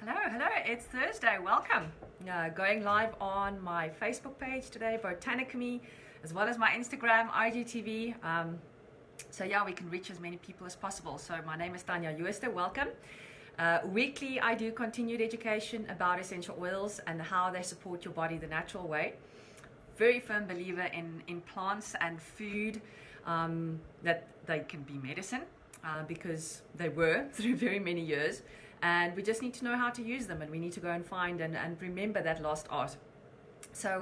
Hello, it's Thursday. Welcome. Going live on my Facebook page today, Botanicamy, as well as my Instagram, IGTV. So we can reach as many people as possible. So my name is Tanya Uester. Welcome. Weekly, I do continued education about essential oils and how they support your body the natural way. Very firm believer in plants and food, that they can be medicine, because they were through very many years. And we just need to know how to use them, and we need to go and find and remember that lost art. So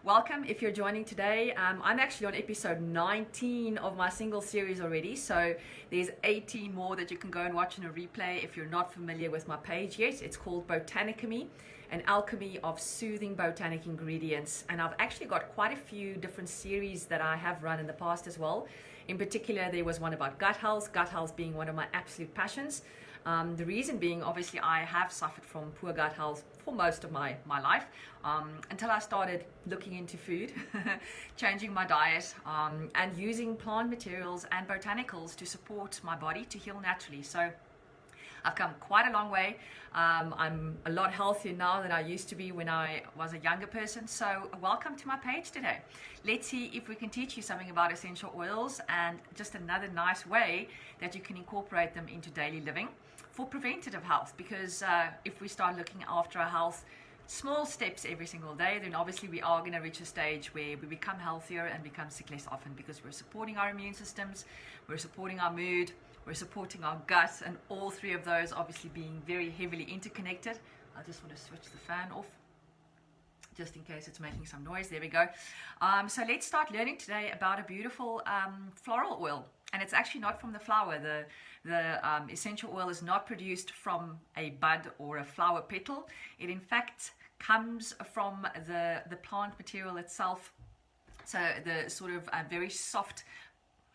welcome if you're joining today. I'm actually on episode 19 of my single series already, so there's 18 more that you can go and watch in a replay if you're not familiar with my page yet. It's called Botanicamy, an alchemy of soothing botanic ingredients, and I've actually got quite a few different series that I have run in the past as well. In particular, there was one about gut health being one of my absolute passions. The reason being, obviously, I have suffered from poor gut health for most of my life, until I started looking into food, changing my diet, and using plant materials and botanicals to support my body to heal naturally. So I've come quite a long way. I'm a lot healthier now than I used to be when I was a younger person. So welcome to my page today. Let's see if we can teach you something about essential oils and just another nice way that you can incorporate them into daily living for preventative health. Because if we start looking after our health, small steps every single day, then obviously we are going to reach a stage where we become healthier and become sick less often, because we're supporting our immune systems, we're supporting our mood, we're supporting our gut, and all three of those obviously being very heavily interconnected. I just want to switch the fan off just in case it's making some noise. There we go. So let's start learning today about a beautiful floral oil. And it's actually not from the flower. The essential oil is not produced from a bud or a flower petal. It in fact comes from the plant material itself. So the sort of very soft,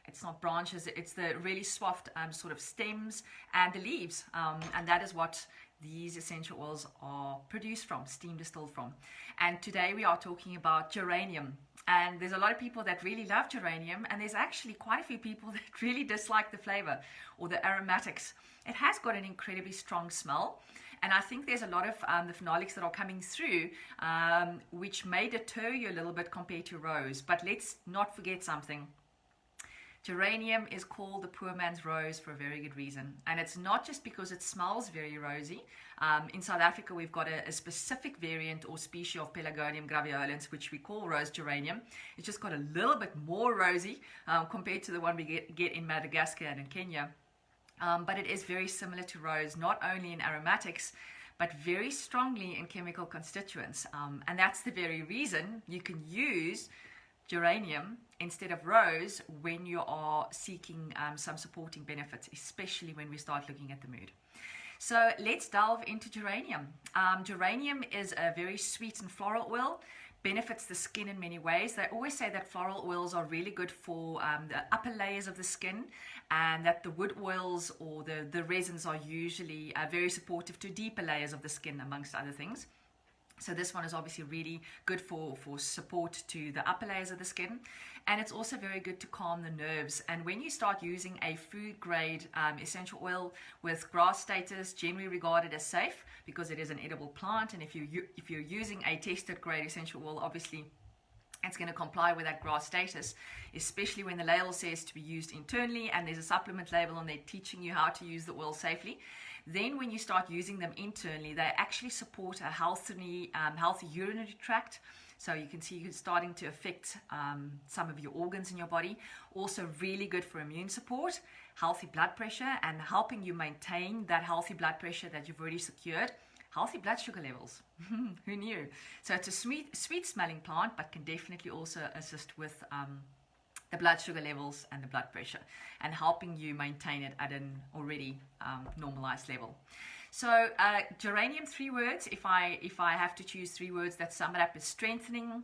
it's not branches, it's the really soft sort of stems and the leaves. And that is what these essential oils are produced from, steam distilled from. And today we are talking about geranium. And there's a lot of people that really love geranium, and there's actually quite a few people that really dislike the flavor or the aromatics. It has got an incredibly strong smell, and I think there's a lot of the phenolics that are coming through which may deter you a little bit compared to rose. But let's not forget something. Geranium is called the poor man's rose for a very good reason. And it's not just because it smells very rosy. In South Africa, we've got a specific variant or species of Pelargonium graveolens, which we call rose geranium. It's just got a little bit more rosy compared to the one we get in Madagascar and in Kenya. But it is very similar to rose, not only in aromatics, but very strongly in chemical constituents. And that's the very reason you can use geranium instead of rose when you are seeking some supporting benefits, especially when we start looking at the mood. So let's delve into geranium. Geranium is a very sweet and floral oil, benefits the skin in many ways. They always say that floral oils are really good for the upper layers of the skin, and that the wood oils or the resins are usually very supportive to deeper layers of the skin, amongst other things. So this one is obviously really good for support to the upper layers of the skin. And it's also very good to calm the nerves. And when you start using a food grade essential oil with GRAS status, generally regarded as safe because it is an edible plant. And if you're using a tested grade essential oil, obviously it's going to comply with that GRAS status, especially when the label says to be used internally and there's a supplement label and they're teaching you how to use the oil safely. Then when you start using them internally, they actually support a healthy urinary tract. So you can see you're starting to affect some of your organs in your body. Also really good for immune support, healthy blood pressure, and helping you maintain that healthy blood pressure that you've already secured. Healthy blood sugar levels. Who knew? So it's a sweet smelling plant, but can definitely also assist with the blood sugar levels and the blood pressure, and helping you maintain it at an already normalized level. So geranium, 3 words. If I have to choose 3 words that sum it up, is strengthening,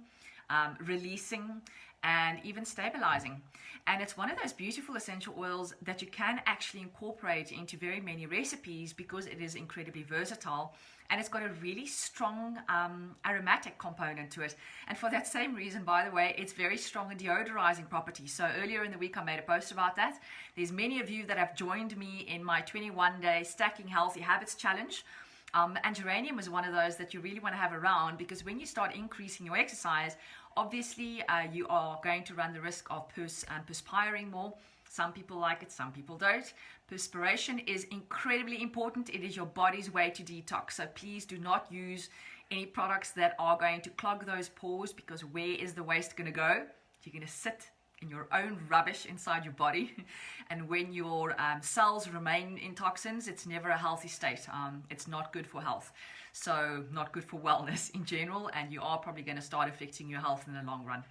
releasing, and even stabilizing. And it's one of those beautiful essential oils that you can actually incorporate into very many recipes because it is incredibly versatile, and it's got a really strong aromatic component to it. And for that same reason, by the way, it's very strong in deodorizing properties. So earlier in the week I made a post about that. There's many of you that have joined me in my 21-day Stacking Healthy Habits Challenge. And geranium is one of those that you really want to have around, because when you start increasing your exercise, obviously you are going to run the risk of perspiring more. Some people like it, some people don't. Perspiration is incredibly important. It is your body's way to detox. So please do not use any products that are going to clog those pores, because where is the waste going to go? You're going to sit in your own rubbish inside your body. And when your cells remain in toxins, it's never a healthy state. It's not good for health. So not good for wellness in general, and you are probably going to start affecting your health in the long run.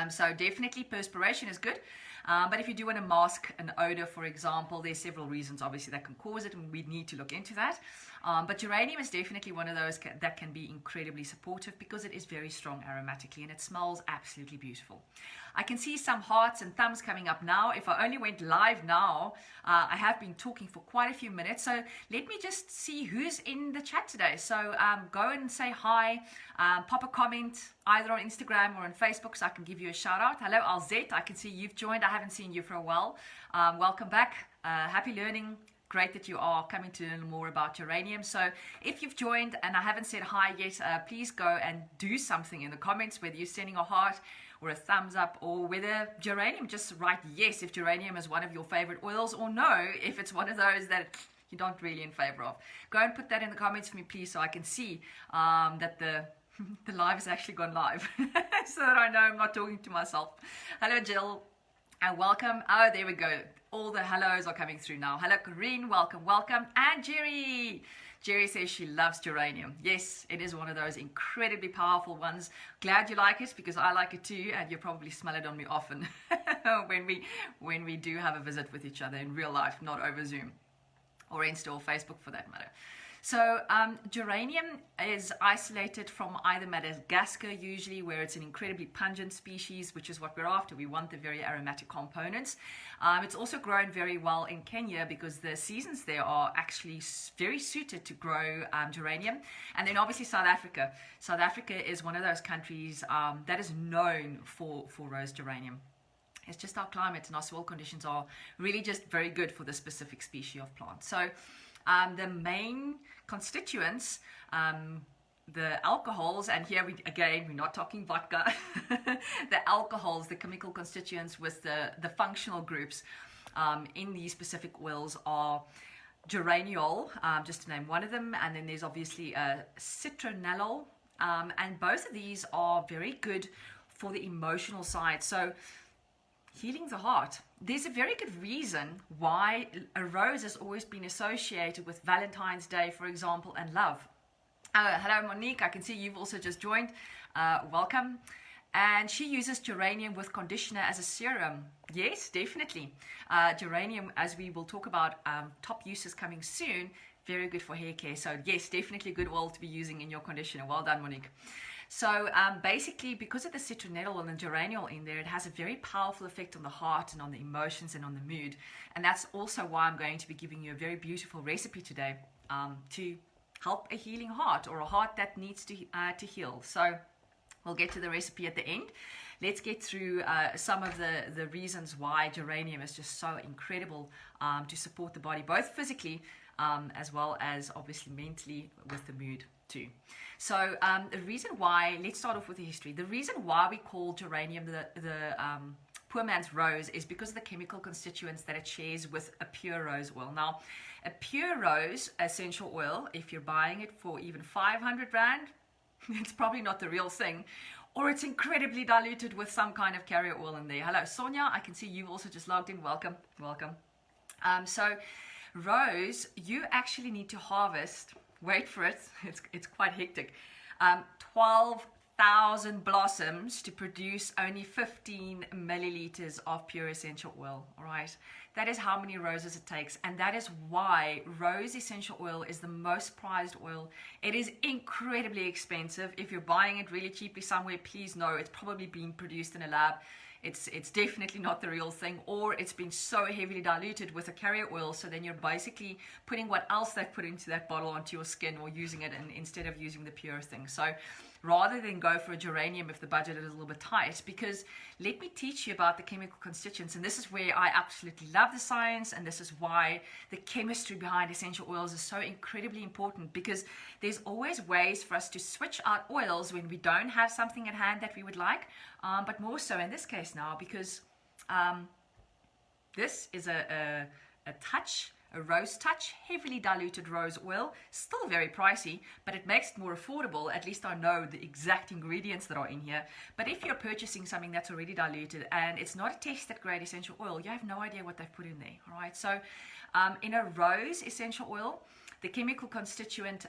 So definitely perspiration is good. But if you do want to mask an odor, for example, there's several reasons obviously that can cause it, and we need to look into that. But geranium is definitely one of those that can be incredibly supportive, because it is very strong aromatically and it smells absolutely beautiful. I can see some hearts and thumbs coming up now. If I only went live now, I have been talking for quite a few minutes. So let me just see who's in the chat today. So go and say hi, pop a comment either on Instagram or on Facebook so I can give you a shout out. Hello, Alzette. I can see you've joined. I haven't seen you for a while. Welcome back. Happy learning. Great that you are coming to learn more about geranium. So if you've joined and I haven't said hi yet, please go and do something in the comments, whether you're sending a heart or a thumbs up, or whether geranium, just write yes if geranium is one of your favorite oils, or no if it's one of those that you don't really in favor of. Go and put that in the comments for me, please, so I can see that the live has actually gone live so that I know I'm not talking to myself. Hello, Jill, and welcome. Oh, there we go. All the hellos are coming through now. Hello, Corinne. Welcome, welcome. And Jerry. Jerry says she loves geranium. Yes, it is one of those incredibly powerful ones. Glad you like it, because I like it too, and you probably smell it on me often when we do have a visit with each other in real life, not over Zoom or Insta or Facebook for that matter. So geranium is isolated from either Madagascar usually, where it's an incredibly pungent species, which is what we're after. We want the very aromatic components. It's also grown very well in Kenya, because the seasons there are actually very suited to grow geranium. And then obviously South Africa. South Africa is one of those countries that is known for rose geranium. It's just our climate and our soil conditions are really just very good for this specific species of plant. So the main constituents, the alcohols, and here we're not talking vodka, the alcohols, the chemical constituents with the functional groups in these specific oils are geraniol, just to name one of them, and then there's obviously citronellol, and both of these are very good for the emotional side. So healing the heart. There's a very good reason why a rose has always been associated with Valentine's Day, for example, and love. Hello, Monique. I can see you've also just joined. Welcome. And she uses geranium with conditioner as a serum. Yes, definitely. Geranium, as we will talk about top uses coming soon, very good for hair care. So yes, definitely a good oil to be using in your conditioner. Well done, Monique. So basically, because of the citronellol and the geraniol in there, it has a very powerful effect on the heart and on the emotions and on the mood. And that's also why I'm going to be giving you a very beautiful recipe today to help a healing heart, or a heart that needs to heal. So we'll get to the recipe at the end. Let's get through some of the reasons why geranium is just so incredible to support the body, both physically as well as obviously mentally with the mood too. So the reason why, let's start off with the history. The reason why we call geranium the poor man's rose is because of the chemical constituents that it shares with a pure rose oil. Now, a pure rose essential oil, if you're buying it for even 500 Rand, it's probably not the real thing, or it's incredibly diluted with some kind of carrier oil in there. Hello, Sonia. I can see you've also just logged in. Welcome, welcome. So rose, you actually need to harvest, wait for it, it's quite hectic, 12,000 blossoms to produce only 15 milliliters of pure essential oil. All right, that is how many roses it takes, and that is why rose essential oil is the most prized oil. It is incredibly expensive. If you're buying it really cheaply somewhere, please know it's probably been produced in a lab. It's definitely not the real thing, or it's been so heavily diluted with a carrier oil, so then you're basically putting what else they've put into that bottle onto your skin, or using it instead of using the pure thing. So rather than go for a geranium if the budget is a little bit tight, because let me teach you about the chemical constituents. And this is where I absolutely love the science, and this is why the chemistry behind essential oils is so incredibly important, because there's always ways for us to switch out oils when we don't have something at hand that we would like, but more so in this case now, because this is a rose touch, heavily diluted rose oil, still very pricey, but it makes it more affordable. At least I know the exact ingredients that are in here. But if you're purchasing something that's already diluted and it's not a tested grade essential oil, you have no idea what they've put in there. All right, so in a rose essential oil, the chemical constituent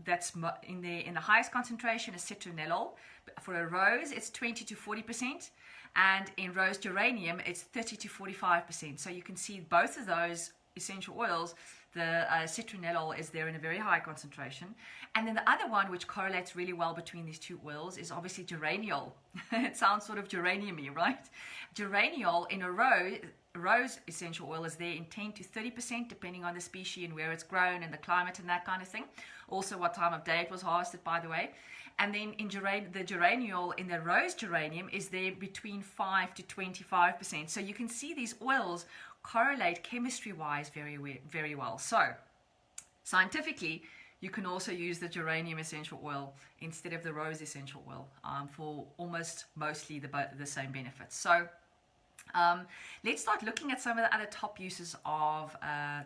that's in the highest concentration is citronellol. For a rose, it's 20 to 40%, and in rose geranium, it's 30 to 45%. So you can see both of those essential oils, the citronellol is there in a very high concentration. And then the other one which correlates really well between these two oils is obviously geraniol. It sounds sort of geranium-y, right? Geraniol in a rose essential oil is there in 10 to 30%, depending on the species and where it's grown and the climate and that kind of thing. Also what time of day it was harvested, by the way. And then in the geraniol in the rose geranium is there between 5 to 25%. So you can see these oils correlate chemistry-wise very well. So scientifically, you can also use the geranium essential oil instead of the rose essential oil for mostly the same benefits. So let's start looking at some of the other top uses of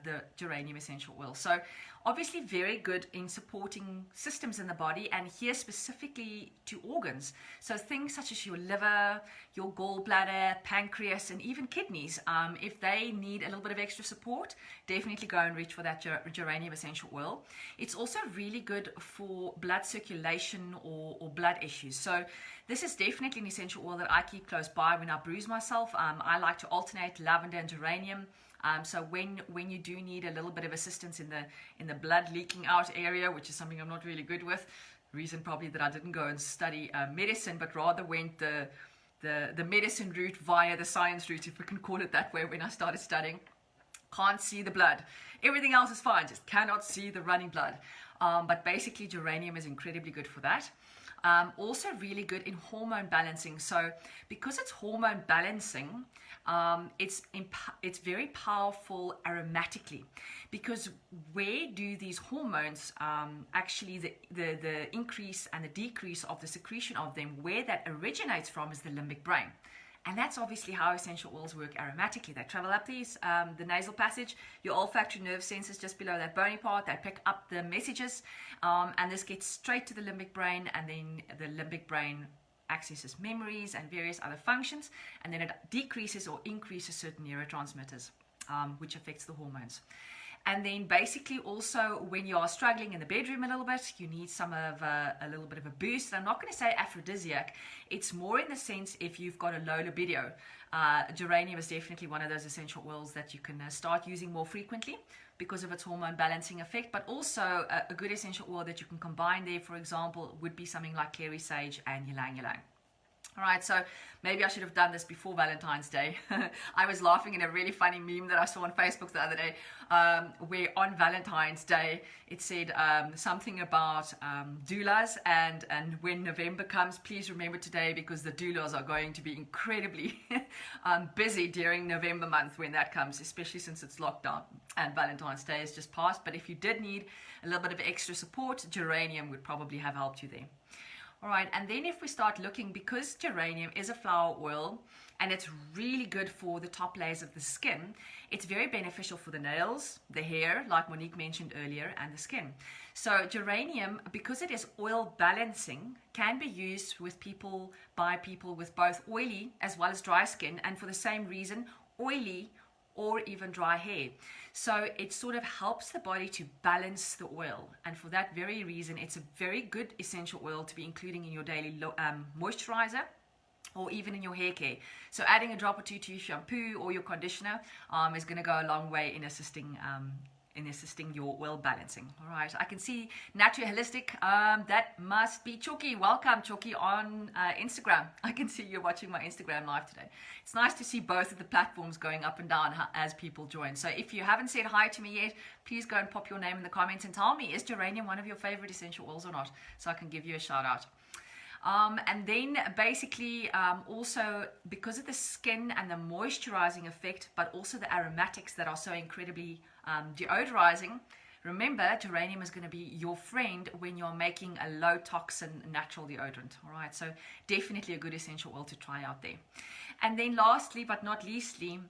the geranium essential oil. So obviously very good in supporting systems in the body, and here specifically to organs. So things such as your liver, your gallbladder, pancreas, and even kidneys. If they need a little bit of extra support, definitely go and reach for that geranium essential oil. It's also really good for blood circulation or blood issues. So this is definitely an essential oil that I keep close by when I bruise myself. I like to alternate lavender and geranium. So when you do need a little bit of assistance in the blood leaking out area, which is something I'm not really good with, reason probably that I didn't go and study medicine, but rather went the medicine route via the science route, if we can call it that way, when I started studying. Can't see the blood. Everything else is fine, just cannot see the running blood. But basically geranium is incredibly good for that. Also really good in hormone balancing. So because it's hormone balancing, it's very powerful aromatically, because where do these hormones actually the increase and the decrease of the secretion of them, where that originates from is the limbic brain. And that's obviously how essential oils work aromatically. They travel up the nasal passage, your olfactory nerve sensors just below that bony part, they pick up the messages, and this gets straight to the limbic brain, and then the limbic brain accesses memories and various other functions, and then it decreases or increases certain neurotransmitters, which affects the hormones. And then basically also when you are struggling in the bedroom a little bit, you need some of a little bit of a boost. And I'm not going to say aphrodisiac. It's more in the sense if you've got a low libido. Geranium is definitely one of those essential oils that you can start using more frequently because of its hormone balancing effect. But also a good essential oil that you can combine there, for example, would be something like clary sage and ylang ylang. All right, so maybe I should have done this before Valentine's Day. I was laughing in a really funny meme that I saw on Facebook the other day, where on Valentine's Day, it said something about doulas, and when November comes, please remember today, because the doulas are going to be incredibly busy during November month when that comes, especially since it's lockdown and Valentine's Day is just passed. But if you did need a little bit of extra support, geranium would probably have helped you there. All right, and then if we start looking, because geranium is a flower oil and it's really good for the top layers of the skin, it's very beneficial for the nails, the hair, like Monique mentioned earlier, and the skin. So geranium, because it is oil balancing, can be used by people with both oily as well as dry skin, and for the same reason, oily or even dry hair. So it sort of helps the body to balance the oil, and for that very reason it's a very good essential oil to be including in your daily moisturizer or even in your hair care. So adding a drop or two to your shampoo or your conditioner is going to go a long way in assisting your oil balancing. All right, I can see Naturally Holistic. That must be Choki. Welcome, Choki, on Instagram. I can see you're watching my Instagram live today. It's nice to see both of the platforms going up and down as people join. So if you haven't said hi to me yet, please go and pop your name in the comments and tell me, is geranium one of your favorite essential oils or not? So I can give you a shout out. And then basically also because of the skin and the moisturizing effect, but also the aromatics that are so incredibly deodorizing, remember, geranium is going to be your friend when you're making a low toxin natural deodorant. All right, so definitely a good essential oil to try out there. And then lastly, but not leastly,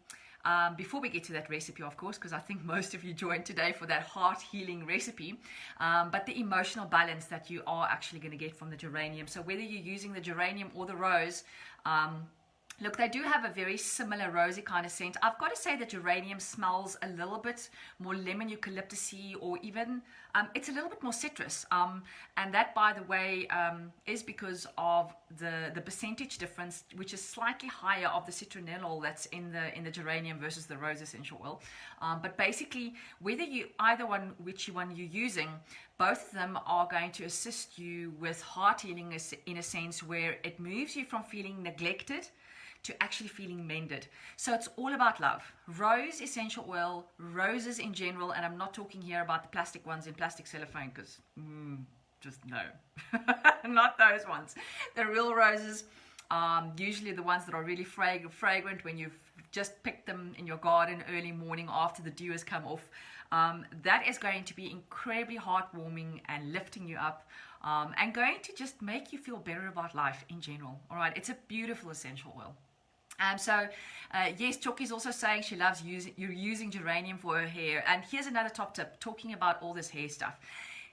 before we get to that recipe, of course, because I think most of you joined today for that heart healing recipe, but the emotional balance that you are actually going to get from the geranium. So whether you're using the geranium or the rose, look, they do have a very similar rosy kind of scent. I've got to say that geranium smells a little bit more lemon eucalyptusy, or even it's a little bit more citrus. And that, by the way, is because of the percentage difference, which is slightly higher of the citronellol that's in the geranium versus the rose essential oil. But basically, whether which one you're using, both of them are going to assist you with heart healing in a sense where it moves you from feeling neglected to actually feeling mended. So it's all about love. Rose essential oil, roses in general, and I'm not talking here about the plastic ones in plastic cellophane, because just no, not those ones. The real roses, usually the ones that are really fragrant when you've just picked them in your garden early morning after the dew has come off. That is going to be incredibly heartwarming and lifting you up, and going to just make you feel better about life in general. All right, it's a beautiful essential oil. Yes, Choki's also saying she loves using geranium for her hair. And here's another top tip, talking about all this hair stuff.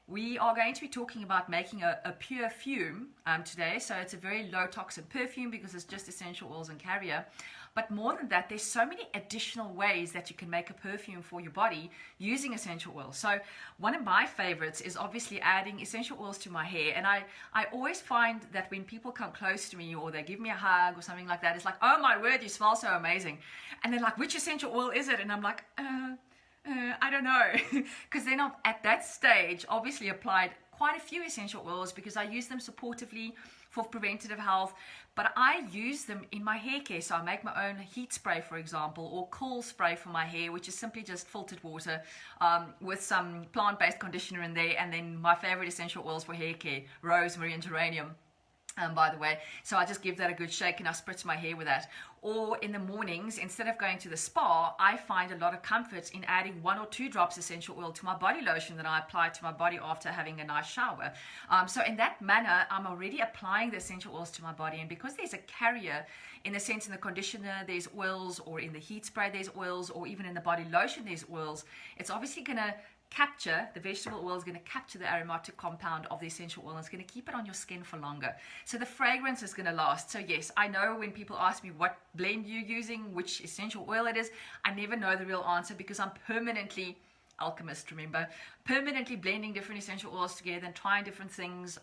We are going to be talking about making a pure fume today. So it's a very low toxin perfume because it's just essential oils and carrier. But more than that, there's so many additional ways that you can make a perfume for your body using essential oils. So one of my favorites is obviously adding essential oils to my hair. And I always find that when people come close to me or they give me a hug or something like that, it's like, oh my word, you smell so amazing. And they're like, which essential oil is it? And I'm like, I don't know. Because then I've, at that stage, obviously applied quite a few essential oils because I use them supportively for preventative health, but I use them in my hair care. So I make my own heat spray, for example, or cool spray for my hair, which is simply just filtered water with some plant-based conditioner in there, and then my favorite essential oils for hair care, rosemary and geranium. By the way, so I just give that a good shake and I spritz my hair with that. Or in the mornings, instead of going to the spa, I find a lot of comfort in adding 1 or 2 drops essential oil to my body lotion that I apply to my body after having a nice shower. So in that manner, I'm already applying the essential oils to my body, and because there's a carrier, in the sense in the conditioner there's oils, or in the heat spray there's oils, or even in the body lotion there's oils, it's obviously going to capture, the vegetable oil is going to capture the aromatic compound of the essential oil, and it's going to keep it on your skin for longer. So the fragrance is going to last. So yes, I know when people ask me what blend you're using, which essential oil it is, I never know the real answer because I'm permanently, alchemist, remember, permanently blending different essential oils together and trying different things,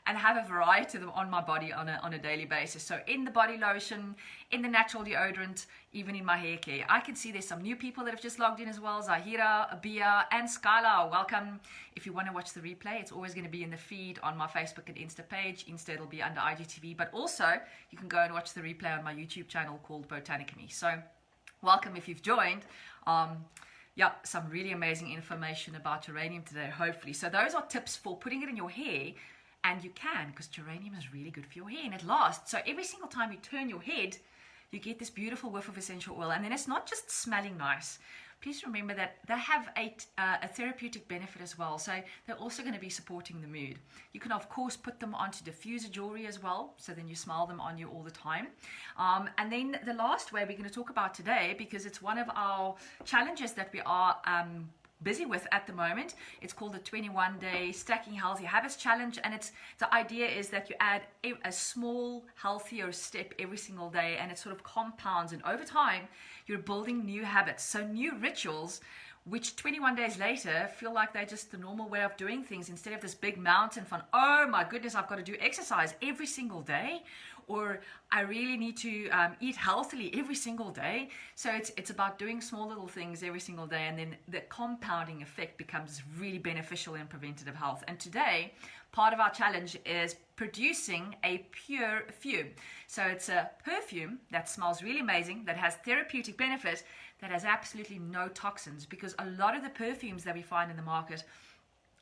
and have a variety of them on my body on a daily basis. So in the body lotion, in the natural deodorant, even in my hair care. I can see there's some new people that have just logged in as well. Zahira, Abia, and Skylar, welcome. If you want to watch the replay, it's always going to be in the feed on my Facebook and Insta page. Insta, it'll be under IGTV, but also you can go and watch the replay on my YouTube channel called Botanicamy. So welcome if you've joined. Yeah, some really amazing information about geranium today, hopefully. So those are tips for putting it in your hair. And you can, because geranium is really good for your hair and it lasts. So every single time you turn your head, you get this beautiful whiff of essential oil. And then it's not just smelling nice. Please remember that they have a therapeutic benefit as well. So they're also going to be supporting the mood. You can, of course, put them onto diffuser jewelry as well. So then you smell them on you all the time. And then the last way we're going to talk about today, because it's one of our challenges that we are busy with at the moment. It's called the 21-day Stacking Healthy Habits Challenge, and the idea is that you add a small healthier step every single day, and it sort of compounds, and over time you're building new habits, so new rituals which 21 days later feel like they're just the normal way of doing things, instead of this big mountain fun, oh my goodness, I've got to do exercise every single day, or I really need to eat healthily every single day. So it's about doing small little things every single day, and then the compounding effect becomes really beneficial in preventative health. And today, part of our challenge is producing a pure fume. So it's a perfume that smells really amazing, that has therapeutic benefit, that has absolutely no toxins, because a lot of the perfumes that we find in the market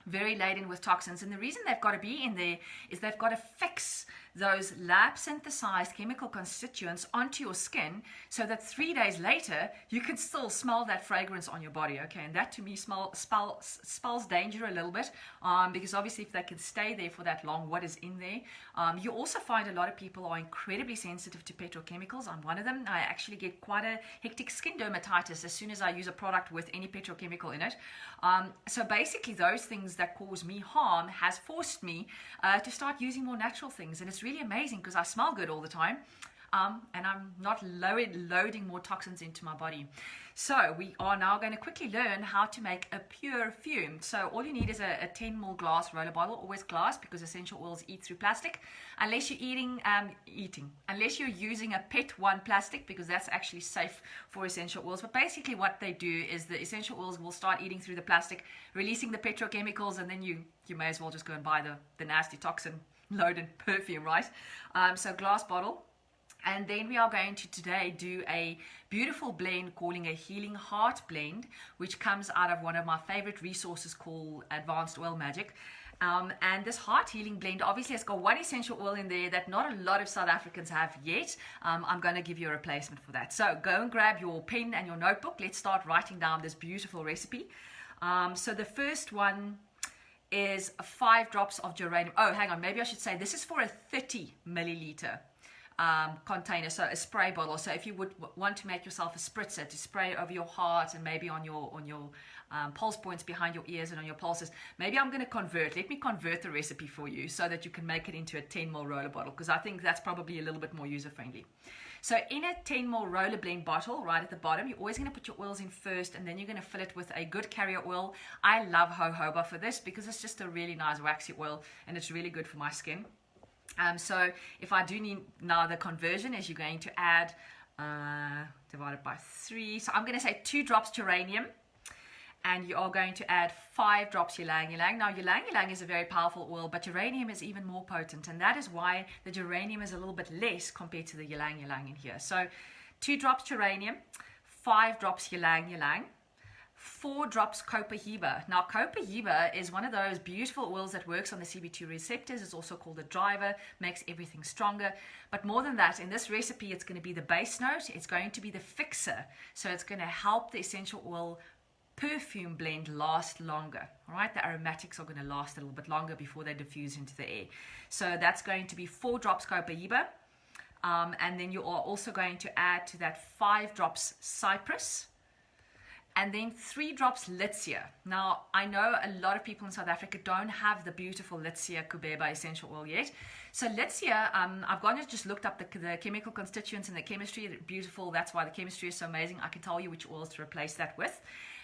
very laden with toxins. And the reason they've got to be in there is they've got to fix those lab synthesized chemical constituents onto your skin so that 3 days later you can still smell that fragrance on your body. Okay, and that to me spells danger a little bit, because obviously if they can stay there for that long, what is in there? You also find a lot of people are incredibly sensitive to petrochemicals. I'm one of them. I actually get quite a hectic skin dermatitis as soon as I use a product with any petrochemical in it. So basically those things that cause me harm has forced me to start using more natural things, and it's really amazing because I smell good all the time, and I'm not loading more toxins into my body. So we are now going to quickly learn how to make a pure fume. So all you need is a 10 ml glass roller bottle, always glass because essential oils eat through plastic, unless you're unless you're using a PET 1 plastic, because that's actually safe for essential oils. But basically what they do is the essential oils will start eating through the plastic, releasing the petrochemicals, and then you may as well just go and buy the nasty toxin loaded perfume, right? So glass bottle. And then we are going to today do a beautiful blend calling a Healing Heart blend, which comes out of one of my favorite resources called Advanced Oil Magic. And this heart healing blend obviously has got one essential oil in there that not a lot of South Africans have yet. I'm going to give you a replacement for that. So go and grab your pen and your notebook. Let's start writing down this beautiful recipe. So the first one is 5 drops of geranium. Oh, hang on, maybe I should say this is for a 30 milliliter container, so a spray bottle. So if you would want to make yourself a spritzer to spray over your heart and maybe on your pulse points behind your ears and on your pulses, maybe I'm going to let me convert the recipe for you so that you can make it into a 10 ml roller bottle, because I think that's probably a little bit more user friendly. So in a 10 ml roller blend bottle, right at the bottom, you're always going to put your oils in first, and then you're going to fill it with a good carrier oil. I love jojoba for this because it's just a really nice waxy oil and it's really good for my skin. So if I do need now the conversion is you're going to add divided by 3. So I'm going to say 2 drops geranium, and you are going to add 5 drops ylang ylang. Now ylang ylang is a very powerful oil, but geranium is even more potent, and that is why the geranium is a little bit less compared to the ylang ylang in here. So 2 drops geranium, 5 drops ylang ylang, 4 drops copahiba. Now copahiba is one of those beautiful oils that works on the CB2 receptors. It's also called a driver, makes everything stronger. But more than that, in this recipe, it's going to be the base note. It's going to be the fixer. So it's going to help the essential oil perfume blend last longer. All right, the aromatics are going to last a little bit longer before they diffuse into the air. So that's going to be 4 drops copahiba. And then you are also going to add to that 5 drops cypress, and then 3 drops Litsia. Now, I know a lot of people in South Africa don't have the beautiful Litsia Kubeba essential oil yet. So Litsia, I've gone and just looked up the chemical constituents and the chemistry. They're beautiful. That's why the chemistry is so amazing. I can tell you which oils to replace that with.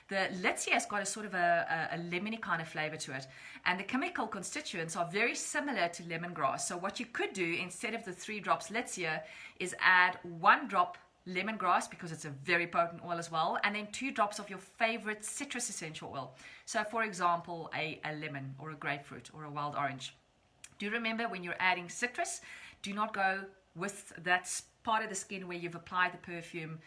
The Litsia has got a sort of a lemony kind of flavor to it. And the chemical constituents are very similar to lemongrass. So what you could do instead of the 3 drops Litsia is add 1 drop lemongrass, because it's a very potent oil as well, and then 2 drops of your favorite citrus essential oil. So for example, a lemon or a grapefruit or a wild orange. Do remember, when you're adding citrus, do not go with that part of the skin where you've applied the perfume.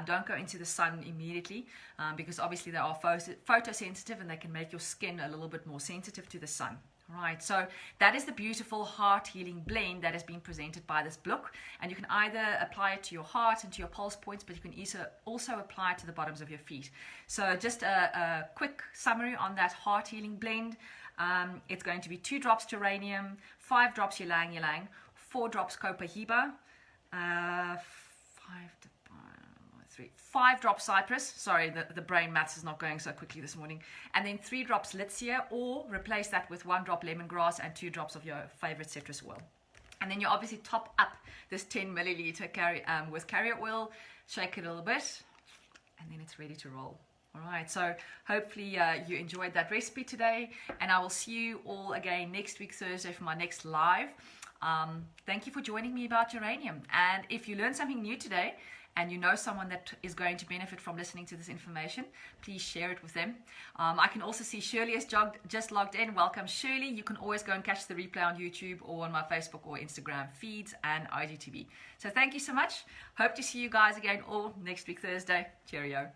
Don't go into the sun immediately, because obviously they are photosensitive and they can make your skin a little bit more sensitive to the sun. Right, so that is the beautiful heart healing blend that has been presented by this book, and you can either apply it to your heart and to your pulse points, but you can also apply it to the bottoms of your feet. So just a quick summary on that heart healing blend. It's going to be 2 drops geranium, 5 drops ylang ylang, 4 drops copahiba, 5 drops cypress. Sorry, the brain maths is not going so quickly this morning. And then 3 drops Litsia, or replace that with 1 drop lemongrass and 2 drops of your favorite citrus oil. And then you obviously top up this 10 milliliter with carrier oil, shake it a little bit, and then it's ready to roll. All right, so hopefully you enjoyed that recipe today, and I will see you all again next week, Thursday, for my next live. Thank you for joining me about geranium. And if you learned something new today, and you know someone that is going to benefit from listening to this information, please share it with them. I can also see Shirley has just logged in. Welcome, Shirley. You can always go and catch the replay on YouTube or on my Facebook or Instagram feeds and IGTV. So thank you so much. Hope to see you guys again all next week, Thursday. Cheerio.